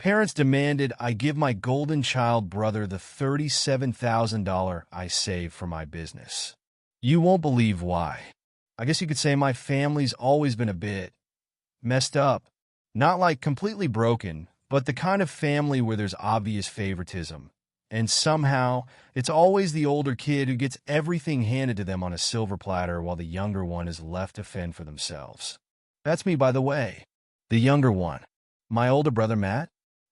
parents demanded I give my golden child brother the $37,000 I saved for my business. You won't believe why. I guess you could say my family's always been a bit messed up. Not like completely broken, but the kind of family where there's obvious favoritism. And somehow, it's always the older kid who gets everything handed to them on a silver platter while the younger one is left to fend for themselves. That's me, by the way. The younger one. My older brother, Matt.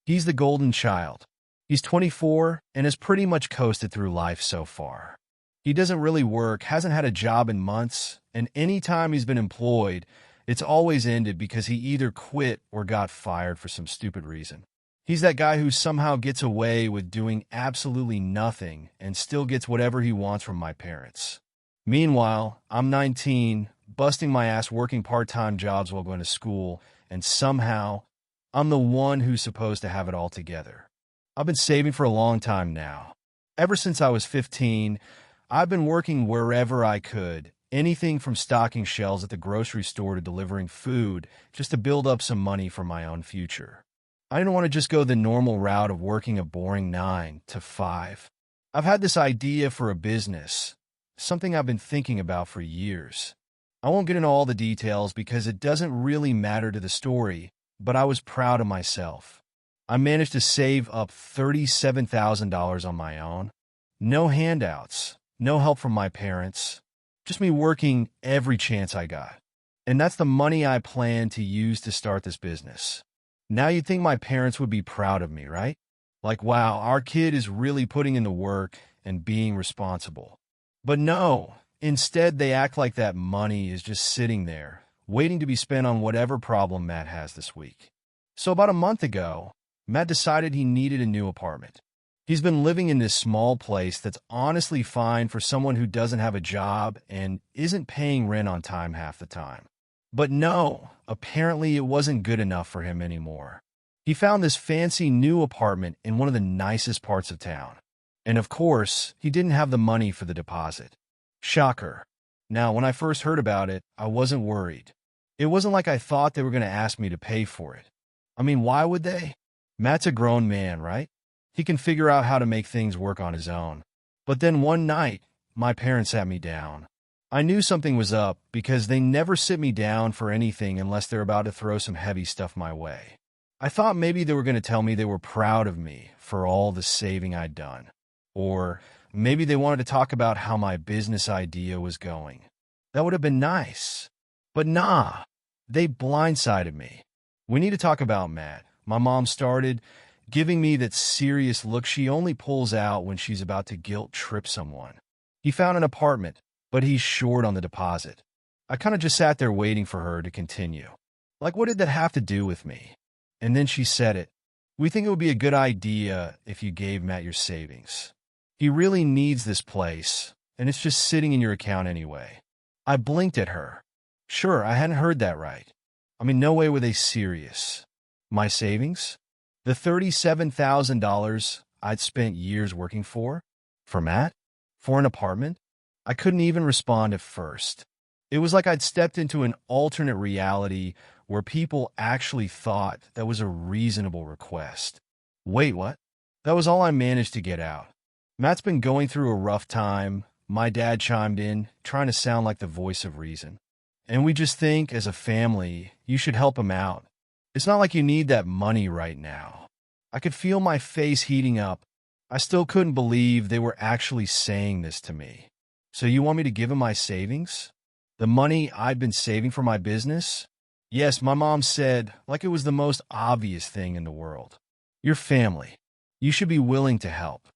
He's the golden child. He's 24 and has pretty much coasted through life so far. He doesn't really work, hasn't had a job in months, and any time he's been employed, it's always ended because he either quit or got fired for some stupid reason. He's that guy who somehow gets away with doing absolutely nothing and still gets whatever he wants from my parents. Meanwhile, I'm 19, busting my ass working part-time jobs while going to school, and somehow, I'm the one who's supposed to have it all together. I've been saving for a long time now. Ever since I was 15, I've been working wherever I could, anything from stocking shelves at the grocery store to delivering food, just to build up some money for my own future. I didn't want to just go the normal route of working a boring 9 to 5. I've had this idea for a business, something I've been thinking about for years. I won't get into all the details because it doesn't really matter to the story, but I was proud of myself. I managed to save up $37,000 on my own. No handouts, no help from my parents, just me working every chance I got. And that's the money I plan to use to start this business. Now you'd think my parents would be proud of me, right? Like, wow, our kid is really putting in the work and being responsible. But no, instead they act like that money is just sitting there, waiting to be spent on whatever problem Matt has this week. So about a month ago, Matt decided he needed a new apartment. He's been living in this small place that's honestly fine for someone who doesn't have a job and isn't paying rent on time half the time. But no, apparently it wasn't good enough for him anymore. He found this fancy new apartment in one of the nicest parts of town. And of course, he didn't have the money for the deposit. Shocker. Now, when I first heard about it, I wasn't worried. It wasn't like I thought they were going to ask me to pay for it. I mean, why would they? Matt's a grown man, right? He can figure out how to make things work on his own. But then one night, my parents sat me down. I knew something was up because they never sit me down for anything unless they're about to throw some heavy stuff my way. I thought maybe they were going to tell me they were proud of me for all the saving I'd done. Or maybe they wanted to talk about how my business idea was going. That would have been nice. But nah, they blindsided me. We need to talk about Matt. My mom started giving me that serious look she only pulls out when she's about to guilt trip someone. He found an apartment, but he's short on the deposit. I kind of just sat there waiting for her to continue. Like, what did that have to do with me? And then she said it. We think it would be a good idea if you gave Matt your savings. He really needs this place, and it's just sitting in your account anyway. I blinked at her. Sure, I hadn't heard that right. I mean, no way were they serious. My savings? The $37,000 I'd spent years working for? For Matt? For an apartment? I couldn't even respond at first. It was like I'd stepped into an alternate reality where people actually thought that was a reasonable request. Wait, what? That was all I managed to get out. Matt's been going through a rough time. My dad chimed in, trying to sound like the voice of reason. And we just think, as a family, you should help him out. It's not like you need that money right now. I could feel my face heating up. I still couldn't believe they were actually saying this to me. So you want me to give him my savings? The money I'd been saving for my business? Yes, my mom said, like it was the most obvious thing in the world. Your family. You should be willing to help.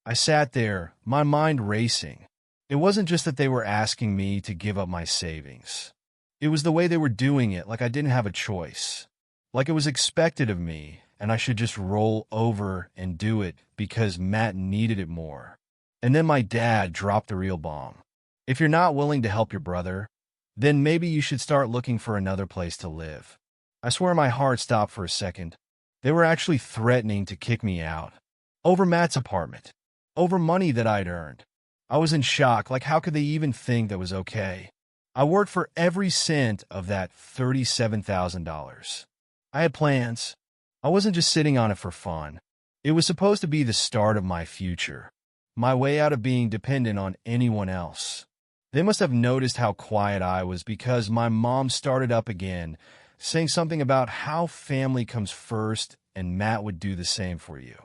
I sat there, my mind racing. It wasn't just that they were asking me to give up my savings. It was the way they were doing it, like I didn't have a choice. Like it was expected of me, and I should just roll over and do it because Matt needed it more. And then my dad dropped the real bomb. If you're not willing to help your brother, then maybe you should start looking for another place to live. I swear my heart stopped for a second. They were actually threatening to kick me out. Over Matt's apartment. Over money that I'd earned. I was in shock, like how could they even think that was okay? I worked for every cent of that $37,000. I had plans. I wasn't just sitting on it for fun. It was supposed to be the start of my future, my way out of being dependent on anyone else. They must have noticed how quiet I was because my mom started up again, saying something about how family comes first and Matt would do the same for you.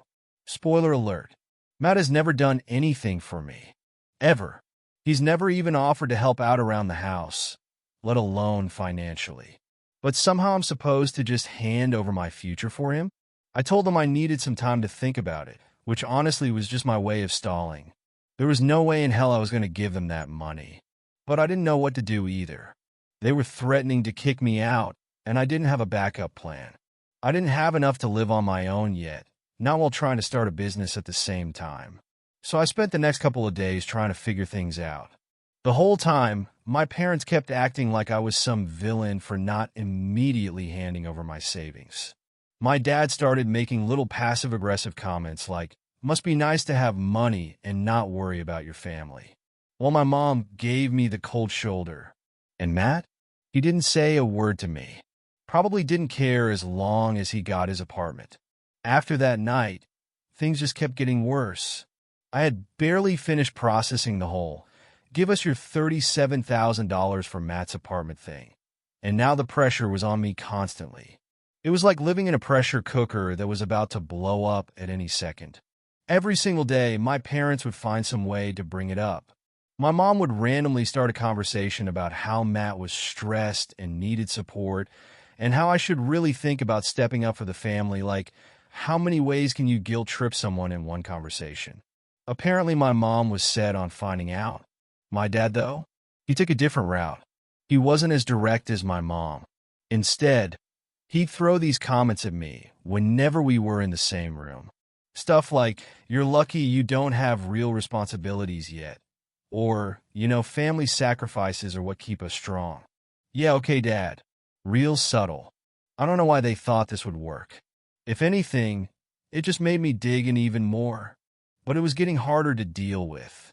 Spoiler alert, Matt has never done anything for me. Ever. He's never even offered to help out around the house, let alone financially. But somehow I'm supposed to just hand over my future for him? I told him I needed some time to think about it, which honestly was just my way of stalling. There was no way in hell I was going to give them that money. But I didn't know what to do either. They were threatening to kick me out, and I didn't have a backup plan. I didn't have enough to live on my own yet, not while trying to start a business at the same time. So I spent the next couple of days trying to figure things out. The whole time, my parents kept acting like I was some villain for not immediately handing over my savings. My dad started making little passive-aggressive comments like, "Must be nice to have money and not worry about your family." While my mom gave me the cold shoulder. And Matt? He didn't say a word to me. Probably didn't care as long as he got his apartment. After that night, things just kept getting worse. I had barely finished processing the whole, "Give us your $37,000 for Matt's apartment" thing. And now the pressure was on me constantly. It was like living in a pressure cooker that was about to blow up at any second. Every single day, my parents would find some way to bring it up. My mom would randomly start a conversation about how Matt was stressed and needed support, and how I should really think about stepping up for the family, like, how many ways can you guilt trip someone in one conversation? Apparently, my mom was set on finding out. My dad, though, he took a different route. He wasn't as direct as my mom. Instead, he'd throw these comments at me whenever we were in the same room. Stuff like, "You're lucky you don't have real responsibilities yet." Or, "Family sacrifices are what keep us strong." Yeah, okay, Dad. Real subtle. I don't know why they thought this would work. If anything, it just made me dig in even more. But it was getting harder to deal with.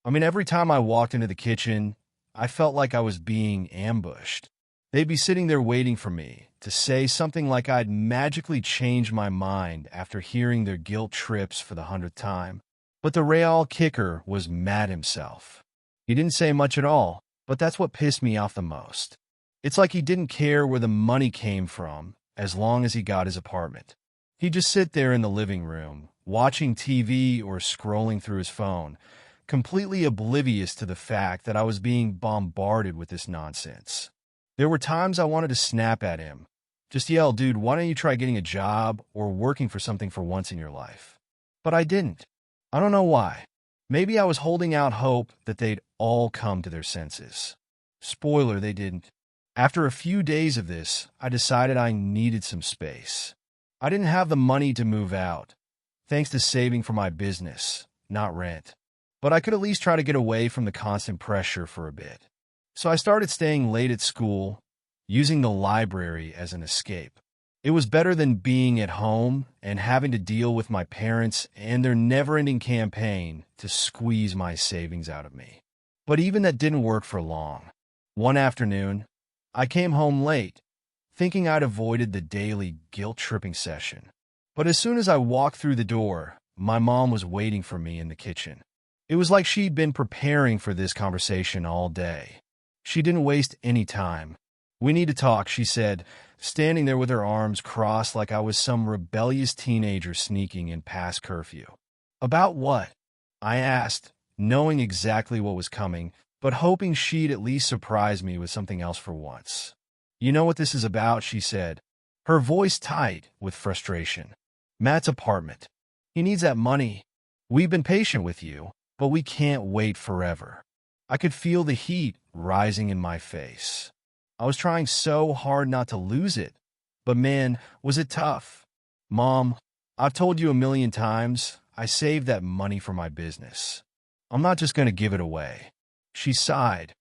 Every time I walked into the kitchen, I felt like I was being ambushed. They'd be sitting there waiting for me to say something like I'd magically changed my mind after hearing their guilt trips for the 100th time. But the real kicker was Matt himself. He didn't say much at all, but that's what pissed me off the most. It's like he didn't care where the money came from as long as he got his apartment. He'd just sit there in the living room, watching TV or scrolling through his phone, completely oblivious to the fact that I was being bombarded with this nonsense. There were times I wanted to snap at him. Just yell, "Dude, why don't you try getting a job or working for something for once in your life?" But I didn't. I don't know why. Maybe I was holding out hope that they'd all come to their senses. Spoiler, they didn't. After a few days of this, I decided I needed some space. I didn't have the money to move out, thanks to saving for my business, not rent. But I could at least try to get away from the constant pressure for a bit. So I started staying late at school, using the library as an escape. It was better than being at home and having to deal with my parents and their never-ending campaign to squeeze my savings out of me. But even that didn't work for long. One afternoon, I came home late, thinking I'd avoided the daily guilt-tripping session. But as soon as I walked through the door, my mom was waiting for me in the kitchen. It was like she'd been preparing for this conversation all day. She didn't waste any time. "We need to talk," she said, standing there with her arms crossed like I was some rebellious teenager sneaking in past curfew. "About what?" I asked, knowing exactly what was coming, but hoping she'd at least surprise me with something else for once. "You know what this is about," she said, her voice tight with frustration. "Matt's apartment. He needs that money. We've been patient with you, but we can't wait forever." I could feel the heat rising in my face. I was trying so hard not to lose it, but man, was it tough. "Mom, I've told you a million times, I saved that money for my business. I'm not just going to give it away." She sighed,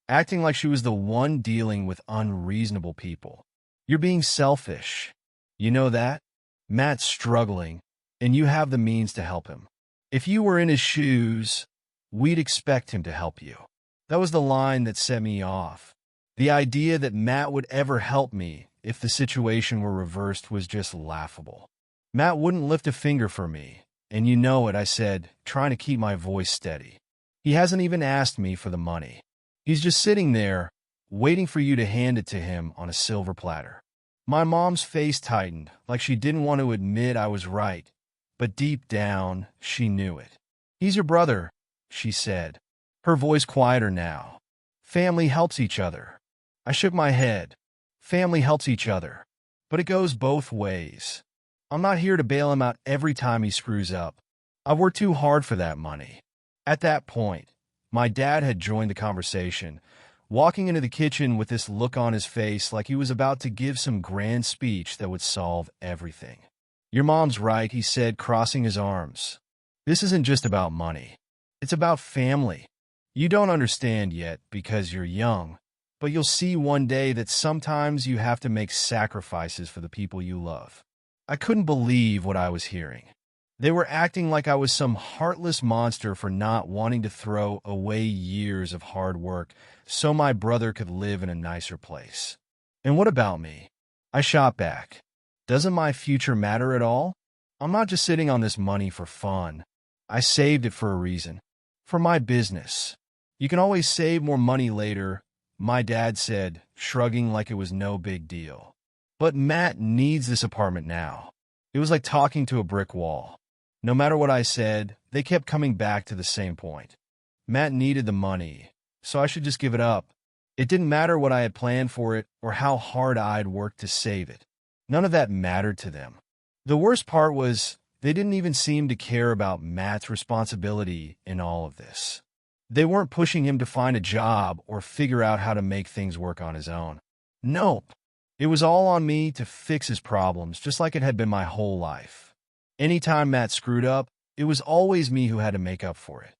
acting like she was the one dealing with unreasonable people. "You're being selfish. You know that? Matt's struggling, and you have the means to help him. If you were in his shoes, we'd expect him to help you." That was the line that set me off. The idea that Matt would ever help me if the situation were reversed was just laughable. Matt wouldn't lift a finger for me, and you know it, I said, trying to keep my voice steady. He hasn't even asked me for the money. He's just sitting there, waiting for you to hand it to him on a silver platter. My mom's face tightened, like she didn't want to admit I was right, but deep down, she knew it. He's your brother, she said, her voice quieter now. Family helps each other. I shook my head. Family helps each other. But it goes both ways. I'm not here to bail him out every time he screws up. I've worked too hard for that money. At that point, my dad had joined the conversation, walking into the kitchen with this look on his face like he was about to give some grand speech that would solve everything. Your mom's right, he said, crossing his arms. This isn't just about money. It's about family. You don't understand yet because you're young, but you'll see one day that sometimes you have to make sacrifices for the people you love. I couldn't believe what I was hearing. They were acting like I was some heartless monster for not wanting to throw away years of hard work so my brother could live in a nicer place. And what about me? I shot back. Doesn't my future matter at all? I'm not just sitting on this money for fun. I saved it for a reason. For my business. You can always save more money later, my dad said, shrugging like it was no big deal. But Matt needs this apartment now. It was like talking to a brick wall. No matter what I said, they kept coming back to the same point. Matt needed the money, so I should just give it up. It didn't matter what I had planned for it or how hard I'd worked to save it. None of that mattered to them. The worst part was they didn't even seem to care about Matt's responsibility in all of this. They weren't pushing him to find a job or figure out how to make things work on his own. Nope. It was all on me to fix his problems, just like it had been my whole life. Anytime Matt screwed up, it was always me who had to make up for it.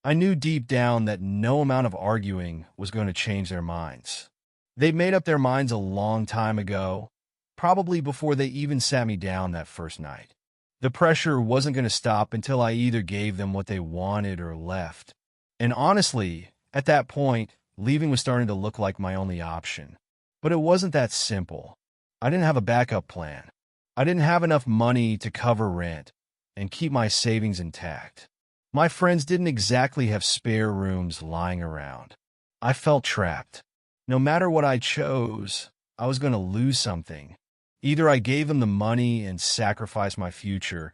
I knew deep down that no amount of arguing was going to change their minds. They'd made up their minds a long time ago, probably before they even sat me down that first night. The pressure wasn't going to stop until I either gave them what they wanted or left. And honestly, at that point, leaving was starting to look like my only option. But it wasn't that simple. I didn't have a backup plan. I didn't have enough money to cover rent and keep my savings intact. My friends didn't exactly have spare rooms lying around. I felt trapped. No matter what I chose, I was going to lose something. Either I gave them the money and sacrificed my future,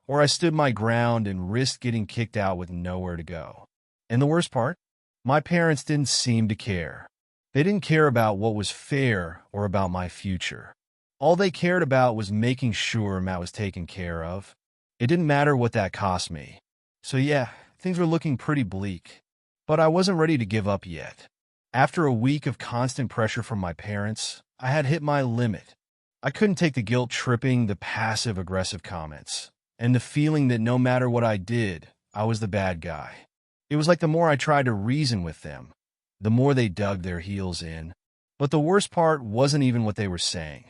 or I stood my ground and risked getting kicked out with nowhere to go. And the worst part? My parents didn't seem to care. They didn't care about what was fair or about my future. All they cared about was making sure Matt was taken care of. It didn't matter what that cost me. So yeah, things were looking pretty bleak. But I wasn't ready to give up yet. After a week of constant pressure from my parents, I had hit my limit. I couldn't take the guilt tripping, the passive-aggressive comments, and the feeling that no matter what I did, I was the bad guy. It was like the more I tried to reason with them, the more they dug their heels in. But the worst part wasn't even what they were saying.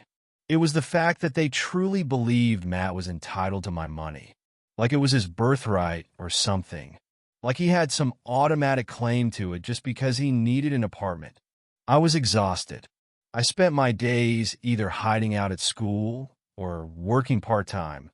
It was the fact that they truly believed Matt was entitled to my money, like it was his birthright or something, like he had some automatic claim to it just because he needed an apartment. I was exhausted. I spent my days either hiding out at school or working part-time,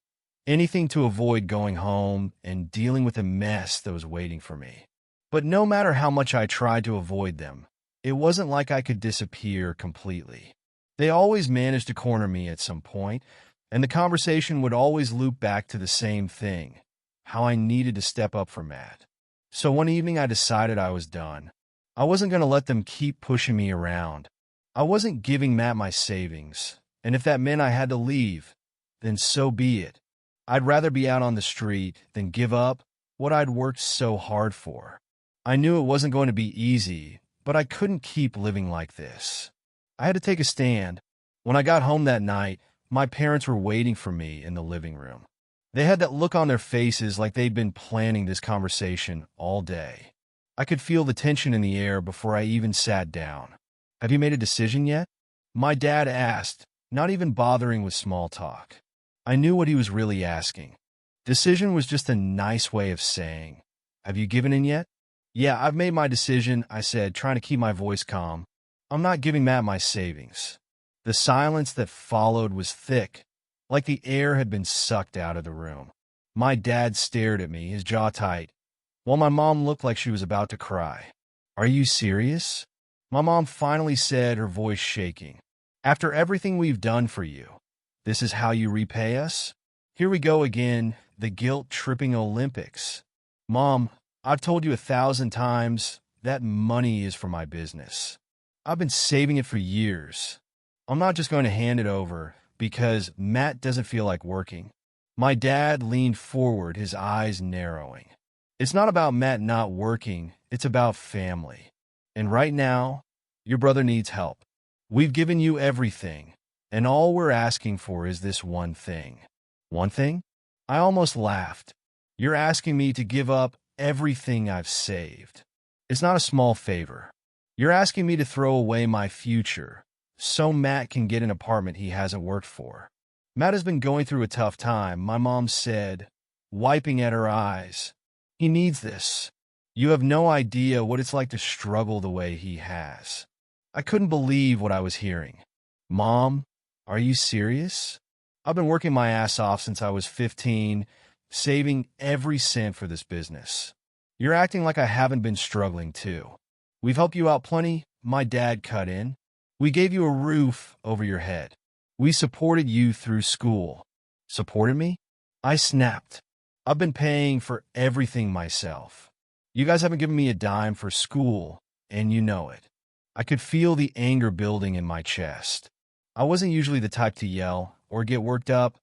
anything to avoid going home and dealing with the mess that was waiting for me. But no matter how much I tried to avoid them, it wasn't like I could disappear completely. They always managed to corner me at some point, and the conversation would always loop back to the same thing, how I needed to step up for Matt. So one evening I decided I was done. I wasn't going to let them keep pushing me around. I wasn't giving Matt my savings, and if that meant I had to leave, then so be it. I'd rather be out on the street than give up what I'd worked so hard for. I knew it wasn't going to be easy, but I couldn't keep living like this. I had to take a stand. When I got home that night, my parents were waiting for me in the living room. They had that look on their faces like they'd been planning this conversation all day. I could feel the tension in the air before I even sat down. Have you made a decision yet? My dad asked, not even bothering with small talk. I knew what he was really asking. Decision was just a nice way of saying, have you given in yet? Yeah, I've made my decision, I said, trying to keep my voice calm. I'm not giving Matt my savings. The silence that followed was thick, like the air had been sucked out of the room. My dad stared at me, his jaw tight, while my mom looked like she was about to cry. "Are you serious?" My mom finally said, her voice shaking. "After everything we've done for you, this is how you repay us?" Here we go again, the guilt-tripping Olympics. "Mom, I've told you 1,000 times, that money is for my business. I've been saving it for years. I'm not just going to hand it over because Matt doesn't feel like working." My dad leaned forward, his eyes narrowing. "It's not about Matt not working, it's about family. And right now, your brother needs help. We've given you everything, and all we're asking for is this one thing." "One thing?" I almost laughed. "You're asking me to give up everything I've saved. It's not a small favor. You're asking me to throw away my future so Matt can get an apartment he hasn't worked for." "Matt has been going through a tough time," my mom said, wiping at her eyes. "He needs this. You have no idea what it's like to struggle the way he has." I couldn't believe what I was hearing. "Mom, are you serious? I've been working my ass off since I was 15, saving every cent for this business. You're acting like I haven't been struggling too. We've helped you out plenty," my dad cut in. "We gave you a roof over your head. We supported you through school." "Supported me?" I snapped. "I've been paying for everything myself. You guys haven't given me a dime for school, and you know it." I could feel the anger building in my chest. I wasn't usually the type to yell or get worked up,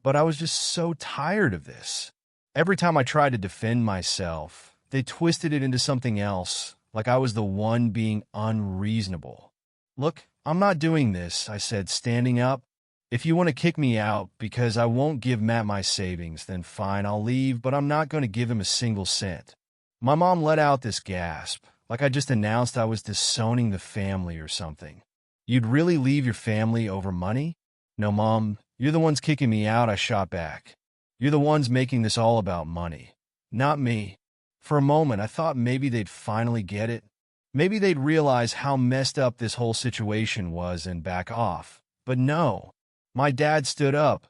but I was just so tired of this. Every time I tried to defend myself, they twisted it into something else, like I was the one being unreasonable. "Look, I'm not doing this," I said, standing up. "If you want to kick me out because I won't give Matt my savings, then fine, I'll leave, but I'm not going to give him a single cent." My mom let out this gasp, like I just announced I was disowning the family or something. "You'd really leave your family over money?" "No, Mom, you're the ones kicking me out," I shot back. "You're the ones making this all about money, not me." For a moment, I thought maybe they'd finally get it. Maybe they'd realize how messed up this whole situation was and back off. But no. My dad stood up,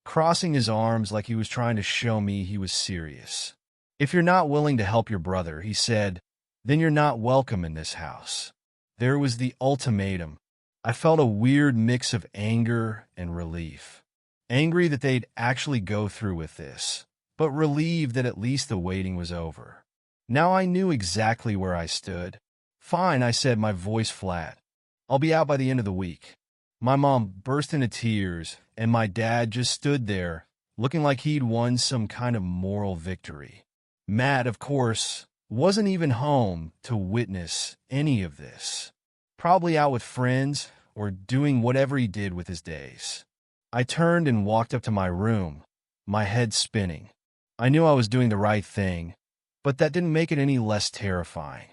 crossing his arms like he was trying to show me he was serious. "If you're not willing to help your brother," he said, "then you're not welcome in this house." There was the ultimatum. I felt a weird mix of anger and relief. Angry that they'd actually go through with this, but relieved that at least the waiting was over. Now I knew exactly where I stood. "Fine," I said, my voice flat. "I'll be out by the end of the week." My mom burst into tears, and my dad just stood there, looking like he'd won some kind of moral victory. Matt, of course, wasn't even home to witness any of this. Probably out with friends or doing whatever he did with his days. I turned and walked up to my room, my head spinning. I knew I was doing the right thing, but that didn't make it any less terrifying.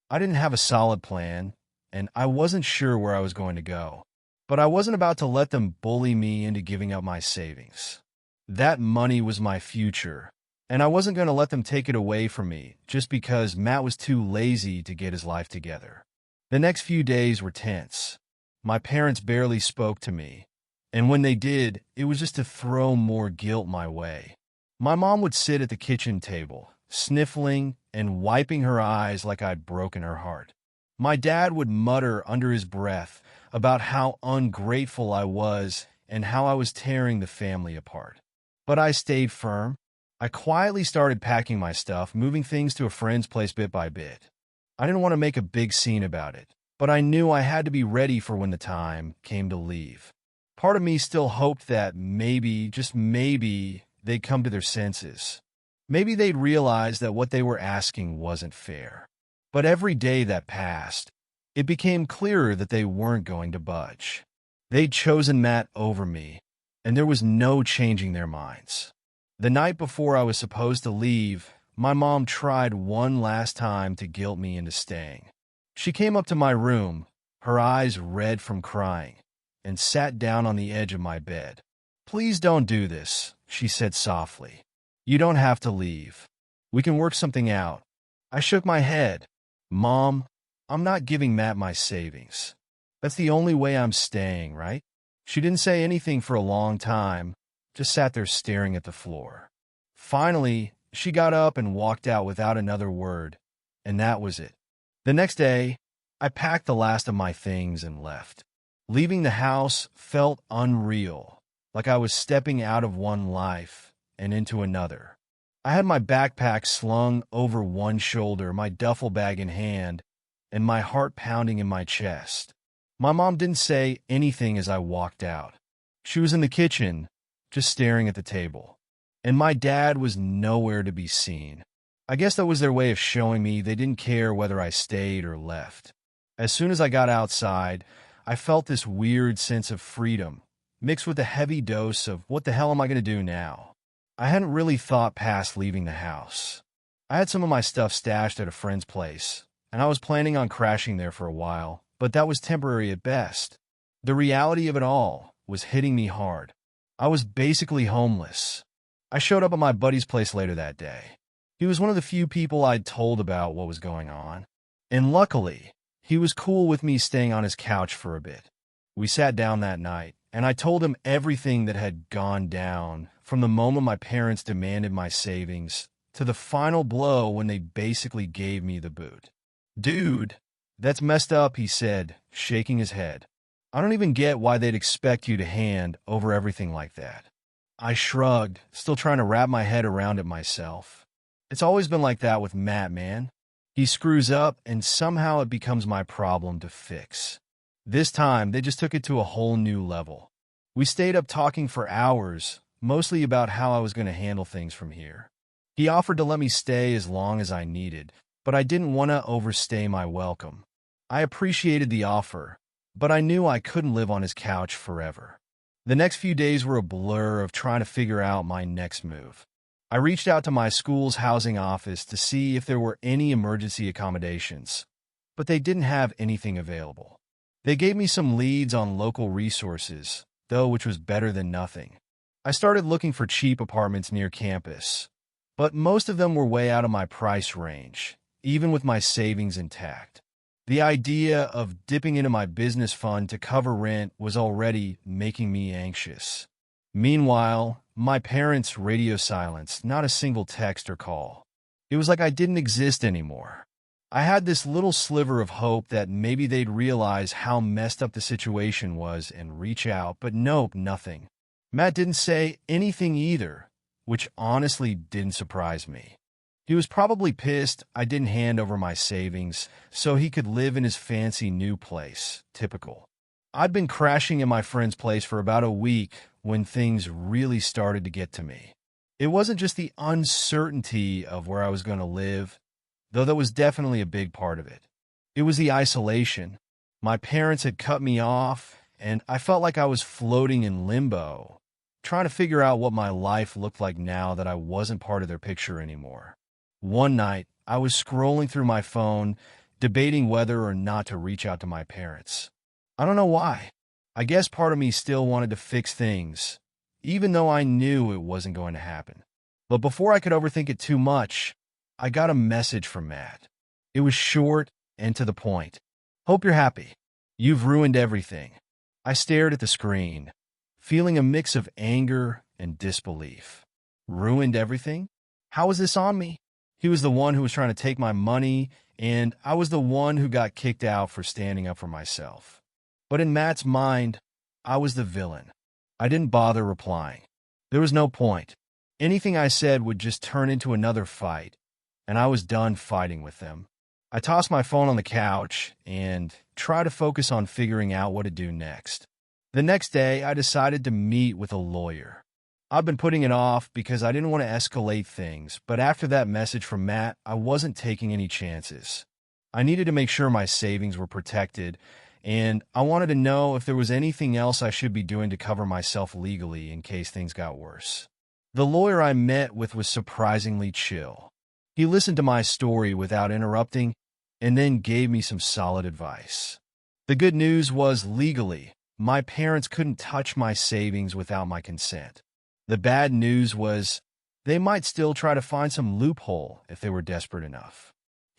I didn't have a solid plan, and I wasn't sure where I was going to go. But I wasn't about to let them bully me into giving up my savings. That money was my future, and I wasn't going to let them take it away from me just because Matt was too lazy to get his life together. The next few days were tense. My parents barely spoke to me, and when they did, it was just to throw more guilt my way. My mom would sit at the kitchen table, sniffling and wiping her eyes like I'd broken her heart. My dad would mutter under his breath about how ungrateful I was and how I was tearing the family apart. But I stayed firm. I quietly started packing my stuff, moving things to a friend's place bit by bit. I didn't want to make a big scene about it, but I knew I had to be ready for when the time came to leave. Part of me still hoped that maybe, just maybe, they'd come to their senses. Maybe they'd realize that what they were asking wasn't fair. But every day that passed, it became clearer that they weren't going to budge. They'd chosen Matt over me, and there was no changing their minds. The night before I was supposed to leave, my mom tried one last time to guilt me into staying. She came up to my room, her eyes red from crying, and sat down on the edge of my bed. "Please don't do this," she said softly. "You don't have to leave. We can work something out." I shook my head. "Mom, I'm not giving Matt my savings. That's the only way I'm staying, right? She didn't say anything for a long time, just sat there staring at the floor. Finally, she got up and walked out without another word, and that was it. The next day, I packed the last of my things and left. Leaving the house felt unreal, like I was stepping out of one life and into another. I had my backpack slung over one shoulder, my duffel bag in hand, and my heart pounding in my chest. My mom didn't say anything as I walked out. She was in the kitchen, just staring at the table. And my dad was nowhere to be seen. I guess that was their way of showing me they didn't care whether I stayed or left. As soon as I got outside, I felt this weird sense of freedom, mixed with a heavy dose of what the hell am I going to do now? I hadn't really thought past leaving the house. I had some of my stuff stashed at a friend's place, and I was planning on crashing there for a while, but that was temporary at best. The reality of it all was hitting me hard. I was basically homeless. I showed up at my buddy's place later that day. He was one of the few people I'd told about what was going on. And luckily, he was cool with me staying on his couch for a bit. We sat down that night, and I told him everything that had gone down, from the moment my parents demanded my savings to the final blow when they basically gave me the boot. "Dude, that's messed up," he said, shaking his head. "I don't even get why they'd expect you to hand over everything like that." I shrugged, still trying to wrap my head around it myself. It's always been like that with Matt, man. He screws up, and somehow it becomes my problem to fix. This time, they just took it to a whole new level. We stayed up talking for hours, mostly about how I was going to handle things from here. He offered to let me stay as long as I needed, but I didn't want to overstay my welcome. I appreciated the offer, but I knew I couldn't live on his couch forever. The next few days were a blur of trying to figure out my next move. I reached out to my school's housing office to see if there were any emergency accommodations, but they didn't have anything available. They gave me some leads on local resources, though, which was better than nothing. I started looking for cheap apartments near campus, but most of them were way out of my price range, even with my savings intact. The idea of dipping into my business fund to cover rent was already making me anxious. Meanwhile, my parents' radio silence, not a single text or call. It was like I didn't exist anymore. I had this little sliver of hope that maybe they'd realize how messed up the situation was and reach out, but nope, nothing. Matt didn't say anything either, which honestly didn't surprise me. He was probably pissed I didn't hand over my savings so he could live in his fancy new place. Typical. I'd been crashing in my friend's place for about a week when things really started to get to me. It wasn't just the uncertainty of where I was going to live, though that was definitely a big part of it. It was the isolation. My parents had cut me off, and I felt like I was floating in limbo, trying to figure out what my life looked like now that I wasn't part of their picture anymore. One night, I was scrolling through my phone, debating whether or not to reach out to my parents. I don't know why. I guess part of me still wanted to fix things, even though I knew it wasn't going to happen. But before I could overthink it too much, I got a message from Matt. It was short and to the point. "Hope you're happy. You've ruined everything." I stared at the screen, feeling a mix of anger and disbelief. Ruined everything? How was this on me? He was the one who was trying to take my money, and I was the one who got kicked out for standing up for myself. But in Matt's mind, I was the villain. I didn't bother replying. There was no point. Anything I said would just turn into another fight, and I was done fighting with them. I tossed my phone on the couch and tried to focus on figuring out what to do next. The next day, I decided to meet with a lawyer. I've been putting it off because I didn't want to escalate things, but after that message from Matt, I wasn't taking any chances. I needed to make sure my savings were protected, and I wanted to know if there was anything else I should be doing to cover myself legally in case things got worse. The lawyer I met with was surprisingly chill. He listened to my story without interrupting and then gave me some solid advice. The good news was, legally, my parents couldn't touch my savings without my consent. The bad news was they might still try to find some loophole if they were desperate enough.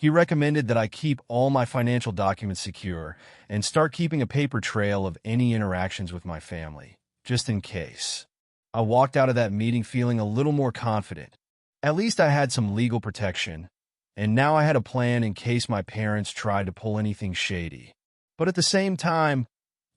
He recommended that I keep all my financial documents secure and start keeping a paper trail of any interactions with my family, just in case. I walked out of that meeting feeling a little more confident. At least I had some legal protection, and now I had a plan in case my parents tried to pull anything shady. But at the same time,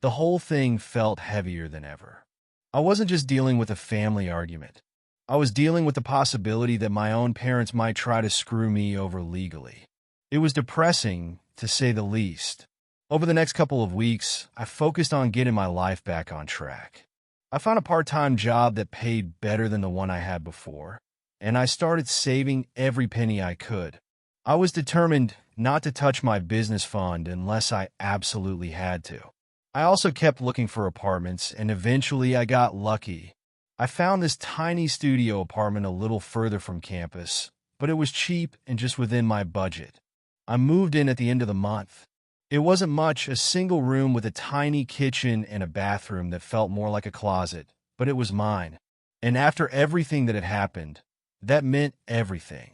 the whole thing felt heavier than ever. I wasn't just dealing with a family argument. I was dealing with the possibility that my own parents might try to screw me over legally. It was depressing, to say the least. Over the next couple of weeks, I focused on getting my life back on track. I found a part-time job that paid better than the one I had before, and I started saving every penny I could. I was determined not to touch my business fund unless I absolutely had to. I also kept looking for apartments, and eventually I got lucky. I found this tiny studio apartment a little further from campus, but it was cheap and just within my budget. I moved in at the end of the month. It wasn't much, a single room with a tiny kitchen and a bathroom that felt more like a closet, but it was mine. And after everything that had happened, that meant everything.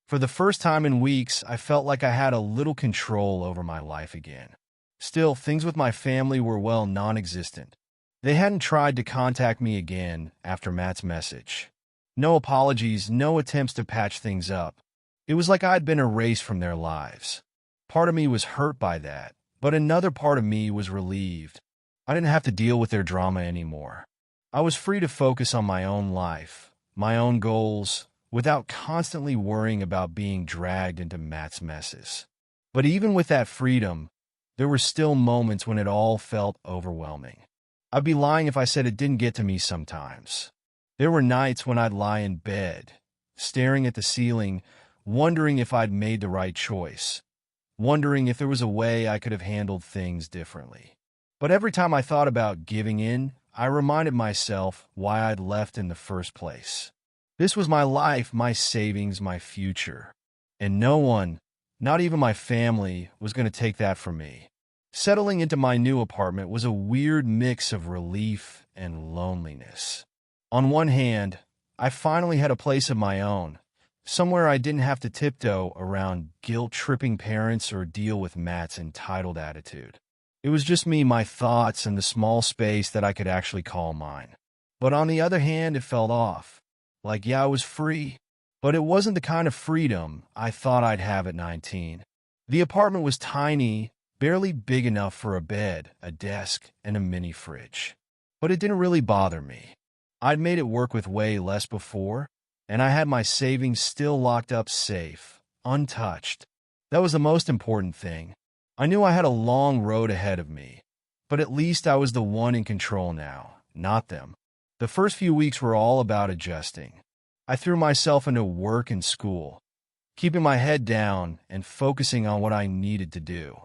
For the first time in weeks, I felt like I had a little control over my life again. Still, things with my family were, well, non-existent. They hadn't tried to contact me again after Matt's message. No apologies, no attempts to patch things up. It was like I'd been erased from their lives. Part of me was hurt by that, but another part of me was relieved. I didn't have to deal with their drama anymore. I was free to focus on my own life, my own goals, without constantly worrying about being dragged into Matt's messes. But even with that freedom, there were still moments when it all felt overwhelming. I'd be lying if I said it didn't get to me sometimes. There were nights when I'd lie in bed, staring at the ceiling, wondering if I'd made the right choice, wondering if there was a way I could have handled things differently. But every time I thought about giving in, I reminded myself why I'd left in the first place. This was my life, my savings, my future. And no one, not even my family, was going to take that from me. Settling into my new apartment was a weird mix of relief and loneliness. On one hand, I finally had a place of my own, somewhere I didn't have to tiptoe around guilt-tripping parents or deal with Matt's entitled attitude. It was just me, my thoughts, and the small space that I could actually call mine. But on the other hand, it felt off. Like, yeah, I was free, but it wasn't the kind of freedom I thought I'd have at 19. The apartment was tiny, barely big enough for a bed, a desk, and a mini fridge. But it didn't really bother me. I'd made it work with way less before, and I had my savings still locked up safe, untouched. That was the most important thing. I knew I had a long road ahead of me, but at least I was the one in control now, not them. The first few weeks were all about adjusting. I threw myself into work and school, keeping my head down and focusing on what I needed to do.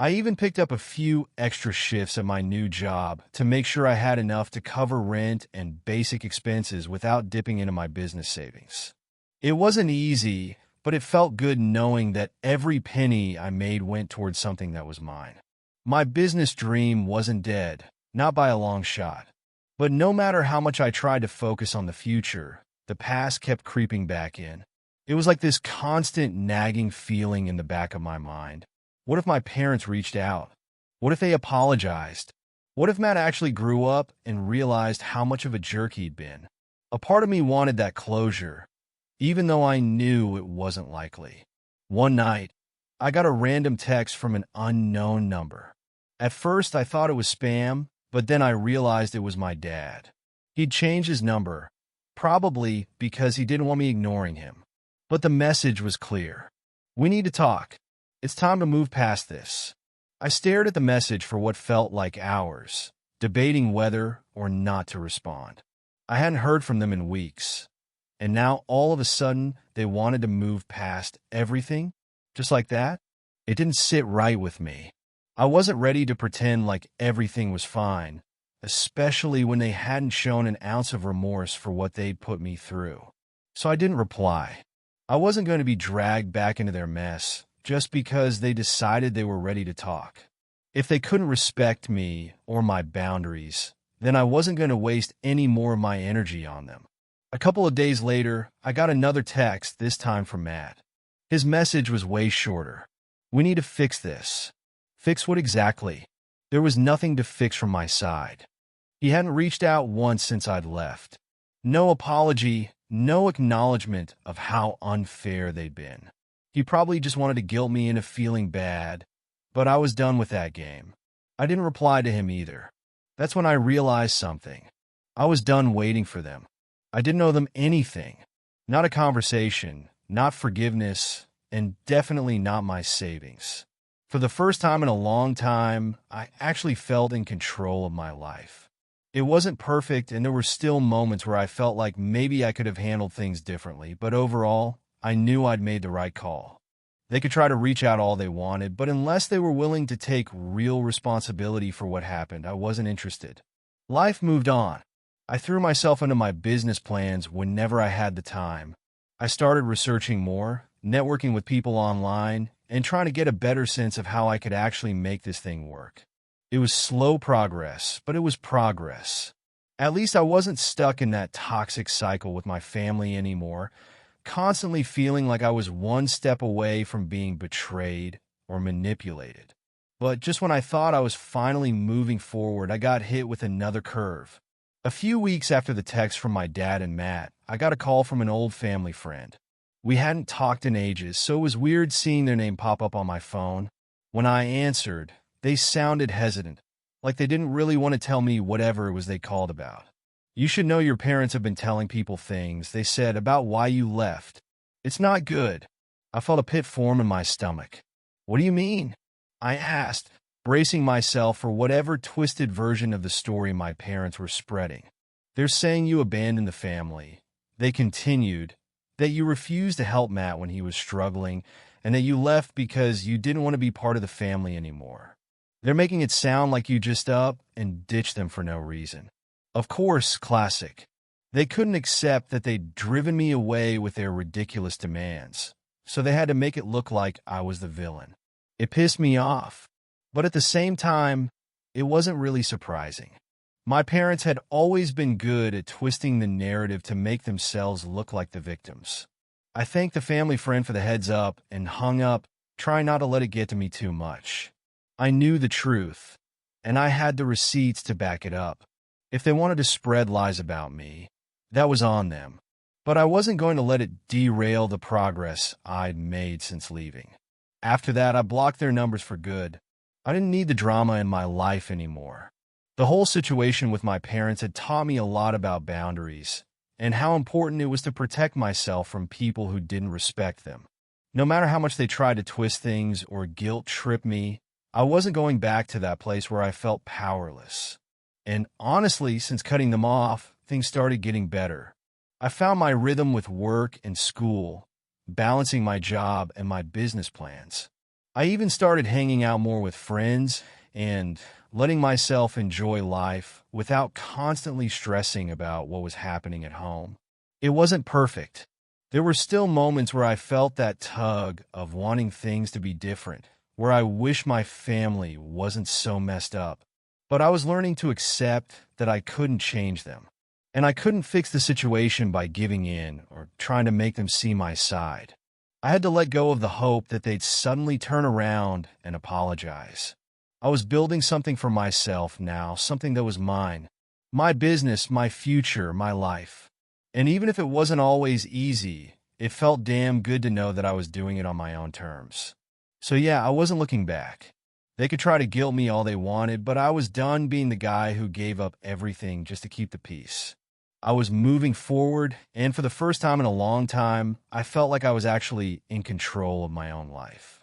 I even picked up a few extra shifts at my new job to make sure I had enough to cover rent and basic expenses without dipping into my business savings. It wasn't easy, but it felt good knowing that every penny I made went towards something that was mine. My business dream wasn't dead, not by a long shot. But no matter how much I tried to focus on the future, the past kept creeping back in. It was like this constant nagging feeling in the back of my mind. What if my parents reached out? What if they apologized? What if Matt actually grew up and realized how much of a jerk he'd been? A part of me wanted that closure, even though I knew it wasn't likely. One night, I got a random text from an unknown number. At first, I thought it was spam, but then I realized it was my dad. He'd changed his number, probably because he didn't want me ignoring him. But the message was clear. We need to talk. It's time to move past this. I stared at the message for what felt like hours, debating whether or not to respond. I hadn't heard from them in weeks. And now, all of a sudden, they wanted to move past everything? Just like that? It didn't sit right with me. I wasn't ready to pretend like everything was fine, especially when they hadn't shown an ounce of remorse for what they'd put me through. So I didn't reply. I wasn't going to be dragged back into their mess just because they decided they were ready to talk. If they couldn't respect me or my boundaries, then I wasn't going to waste any more of my energy on them. A couple of days later, I got another text, this time from Matt. His message was way shorter. We need to fix this. Fix what exactly? There was nothing to fix from my side. He hadn't reached out once since I'd left. No apology, no acknowledgement of how unfair they'd been. He probably just wanted to guilt me into feeling bad, but I was done with that game. I didn't reply to him either. That's when I realized something. I was done waiting for them. I didn't owe them anything. Not a conversation, not forgiveness, and definitely not my savings. For the first time in a long time, I actually felt in control of my life. It wasn't perfect, and there were still moments where I felt like maybe I could have handled things differently, but overall, I knew I'd made the right call. They could try to reach out all they wanted, but unless they were willing to take real responsibility for what happened, I wasn't interested. Life moved on. I threw myself into my business plans whenever I had the time. I started researching more, networking with people online, and trying to get a better sense of how I could actually make this thing work. It was slow progress, but it was progress. At least I wasn't stuck in that toxic cycle with my family anymore, constantly feeling like I was one step away from being betrayed or manipulated. But just when I thought I was finally moving forward, I got hit with another curve. A few weeks after the text from my dad and Matt, I got a call from an old family friend. We hadn't talked in ages, so it was weird seeing their name pop up on my phone. When I answered, they sounded hesitant, like they didn't really want to tell me whatever it was they called about. You should know your parents have been telling people things, they said, about why you left. It's not good. I felt a pit form in my stomach. What do you mean? I asked, bracing myself for whatever twisted version of the story my parents were spreading. They're saying you abandoned the family. They continued, that you refused to help Matt when he was struggling, and that you left because you didn't want to be part of the family anymore. They're making it sound like you just up and ditched them for no reason. Of course, classic. They couldn't accept that they'd driven me away with their ridiculous demands, so they had to make it look like I was the villain. It pissed me off, but at the same time, it wasn't really surprising. My parents had always been good at twisting the narrative to make themselves look like the victims. I thanked the family friend for the heads up and hung up, trying not to let it get to me too much. I knew the truth, and I had the receipts to back it up. If they wanted to spread lies about me, that was on them. But I wasn't going to let it derail the progress I'd made since leaving. After that, I blocked their numbers for good. I didn't need the drama in my life anymore. The whole situation with my parents had taught me a lot about boundaries and how important it was to protect myself from people who didn't respect them. No matter how much they tried to twist things or guilt trip me, I wasn't going back to that place where I felt powerless. And honestly, since cutting them off, things started getting better. I found my rhythm with work and school, balancing my job and my business plans. I even started hanging out more with friends and letting myself enjoy life without constantly stressing about what was happening at home. It wasn't perfect. There were still moments where I felt that tug of wanting things to be different, where I wish my family wasn't so messed up. But I was learning to accept that I couldn't change them. And I couldn't fix the situation by giving in or trying to make them see my side. I had to let go of the hope that they'd suddenly turn around and apologize. I was building something for myself now, something that was mine. My business, my future, my life. And even if it wasn't always easy, it felt damn good to know that I was doing it on my own terms. So yeah, I wasn't looking back. They could try to guilt me all they wanted, but I was done being the guy who gave up everything just to keep the peace. I was moving forward, and for the first time in a long time, I felt like I was actually in control of my own life.